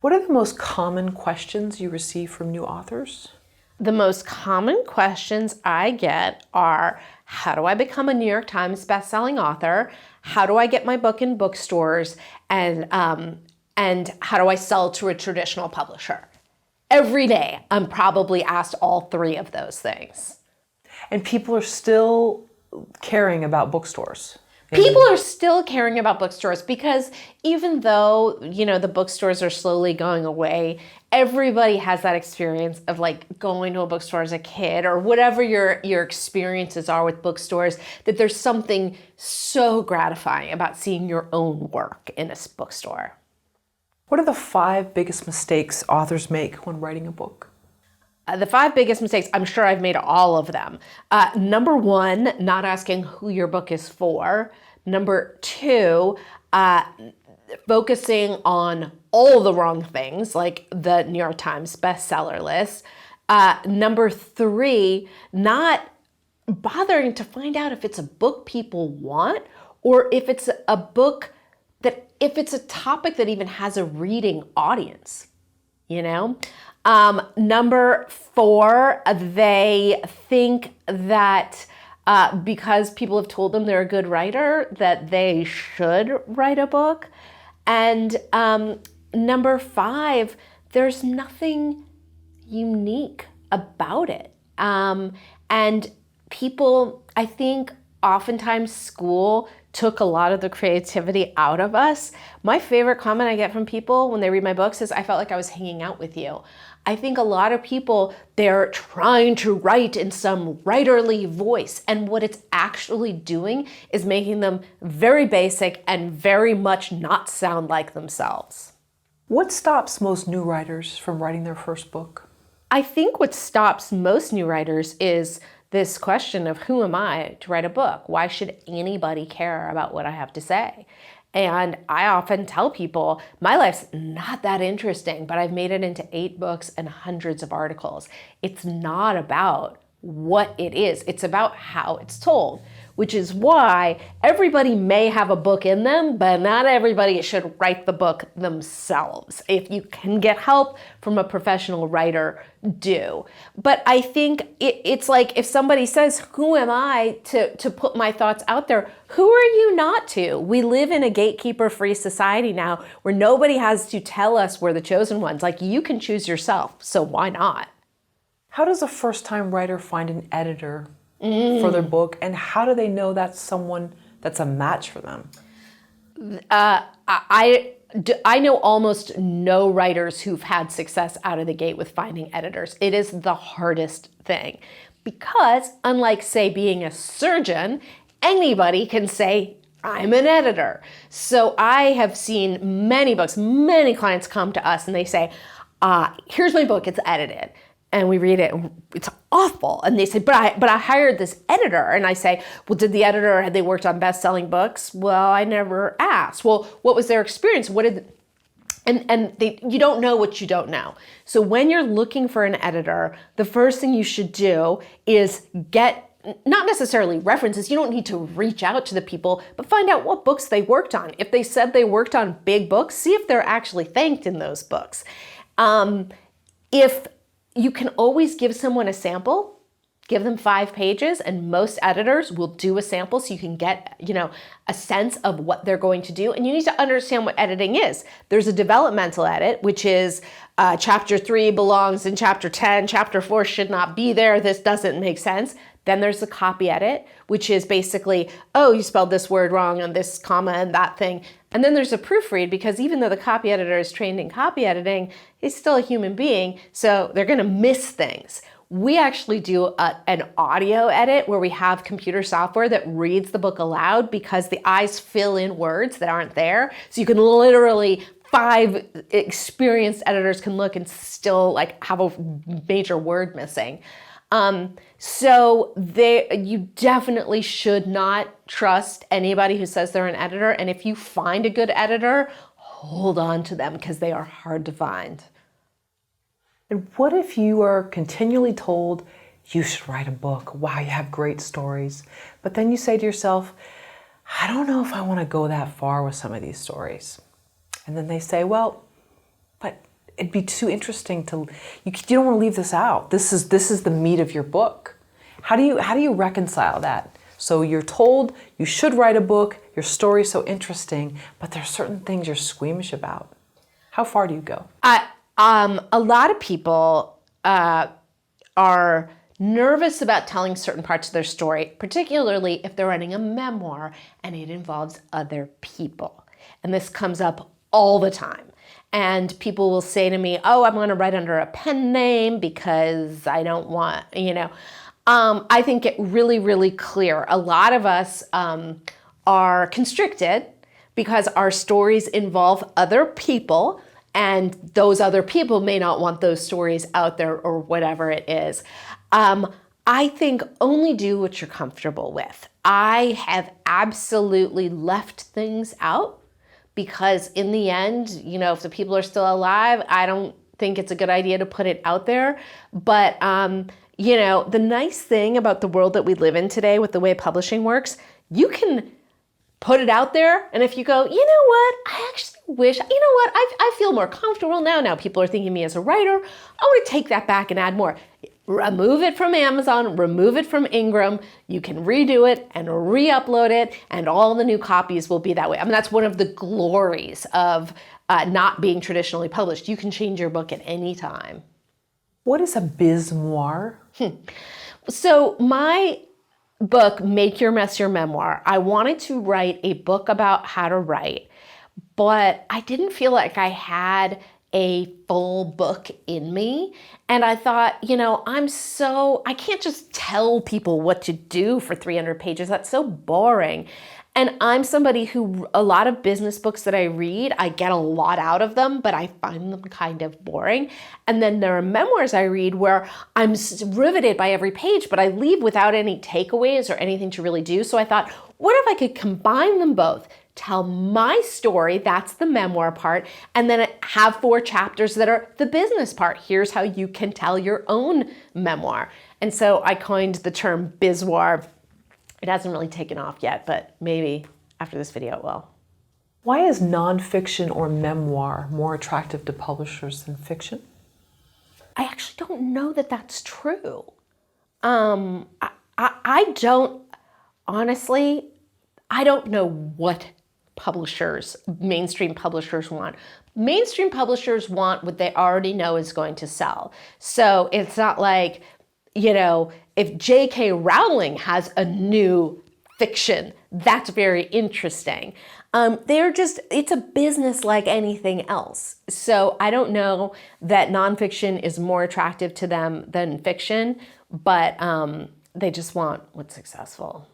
What are the most common questions you receive from new authors? The most common questions I get are, how do I become a New York Times bestselling author? How do I get my book in bookstores? And how do I sell to a traditional publisher? Every day, I'm probably asked all three of those things. And people are still caring about bookstores. People are still caring about bookstores because even though, the bookstores are slowly going away, everybody has that experience of like going to a bookstore as a kid or whatever your experiences are with bookstores, that there's something so gratifying about seeing your own work in a bookstore. What are the 5 biggest mistakes authors make when writing a book? The 5 biggest mistakes, I'm sure I've made all of them. Number 1, not asking who your book is for. Number 2, focusing on all the wrong things, like the New York Times bestseller list. Number 3, not bothering to find out if it's a book people want or if it's a book if it's a topic that even has a reading audience, Number 4, they think that because people have told them they're a good writer, that they should write a book. And number 5, there's nothing unique about it. And people, I think, oftentimes school took a lot of the creativity out of us. My favorite comment I get from people when they read my books is, I felt like I was hanging out with you. I think a lot of people, they're trying to write in some writerly voice, and what it's actually doing is making them very basic and very much not sound like themselves. What stops most new writers from writing their first book? I think what stops most new writers is this question of, who am I to write a book? Why should anybody care about what I have to say? And I often tell people, my life's not that interesting, but I've made it into 8 books and hundreds of articles. It's not about what it is. It's about how it's told, which is why everybody may have a book in them, but not everybody should write the book themselves. If you can get help from a professional writer, do. But I think it's like if somebody says, who am I to put my thoughts out there? Who are you not to? We live in a gatekeeper-free society now where nobody has to tell us we're the chosen ones. Like, you can choose yourself, so why not? How does a first-time writer find an editor for their book, and how do they know that's someone that's a match for them? I know almost no writers who've had success out of the gate with finding editors. It is the hardest thing because, unlike, say, being a surgeon, anybody can say, I'm an editor. So I have seen many books, many clients come to us and they say, here's my book, it's edited. And we read it, and it's awful. And they say, but I hired this editor. And I say, well, had they worked on best-selling books? Well, I never asked. Well, what was their experience? You don't know what you don't know. So when you're looking for an editor, the first thing you should do is get, not necessarily references, you don't need to reach out to the people, but find out what books they worked on. If they said they worked on big books, see if they're actually thanked in those books. If you can always give someone a sample, give them 5 pages, and most editors will do a sample so you can get, a sense of what they're going to do. And you need to understand what editing is. There's a developmental edit, which is chapter 3 belongs in chapter 10, chapter 4 should not be there, this doesn't make sense. Then there's the copy edit, which is basically, oh, you spelled this word wrong on this comma and that thing. And then there's a proofread, because even though the copy editor is trained in copy editing, he's still a human being, so they're gonna miss things. We actually do an audio edit where we have computer software that reads the book aloud because the eyes fill in words that aren't there. So you can literally, 5 experienced editors can look and still have a major word missing. So you definitely should not trust anybody who says they're an editor. And if you find a good editor, hold on to them because they are hard to find. And what if you are continually told you should write a book? Wow, you have great stories. But then you say to yourself, I don't know if I want to go that far with some of these stories. And then they say, well, but it'd be too interesting you don't want to leave this out. This is the meat of your book. How do you reconcile that? So you're told you should write a book, your story's so interesting, but there's certain things you're squeamish about. How far do you go? A lot of people are nervous about telling certain parts of their story, particularly if they're writing a memoir and it involves other people. And this comes up all the time. And people will say to me, oh, I'm going to write under a pen name because I don't want, I think it really, really clear. A lot of us are constricted because our stories involve other people, and those other people may not want those stories out there or whatever it is. I think only do what you're comfortable with. I have absolutely left things out because in the end, if the people are still alive, I don't think it's a good idea to put it out there. But, the nice thing about the world that we live in today with the way publishing works, you can put it out there. And if you go, you know what, I actually wish, I feel more comfortable now. Now people are thinking of me as a writer. I want to take that back and add more. Remove it from Amazon, remove it from Ingram. You can redo it and re-upload it, and all the new copies will be that way. I mean, that's one of the glories of not being traditionally published. You can change your book at any time. What is a bizmoir? So my book, Make Your Mess Your Memoir, I wanted to write a book about how to write, but I didn't feel like I had a full book in me. And I thought, I can't just tell people what to do for 300 pages. That's so boring. And I'm somebody who, a lot of business books that I read, I get a lot out of them, but I find them kind of boring. And then there are memoirs I read where I'm riveted by every page, but I leave without any takeaways or anything to really do. So I thought, what if I could combine them both? Tell my story, that's the memoir part, and then have 4 chapters that are the business part. Here's how you can tell your own memoir. And so I coined the term bizmoir. It hasn't really taken off yet, but maybe after this video it will. Why is nonfiction or memoir more attractive to publishers than fiction? I actually don't know that that's true. I don't, honestly, I don't know what mainstream publishers want. Mainstream publishers want what they already know is going to sell. So it's not like, if J.K. Rowling has a new fiction, that's very interesting. It's a business like anything else. So I don't know that nonfiction is more attractive to them than fiction, but they just want what's successful.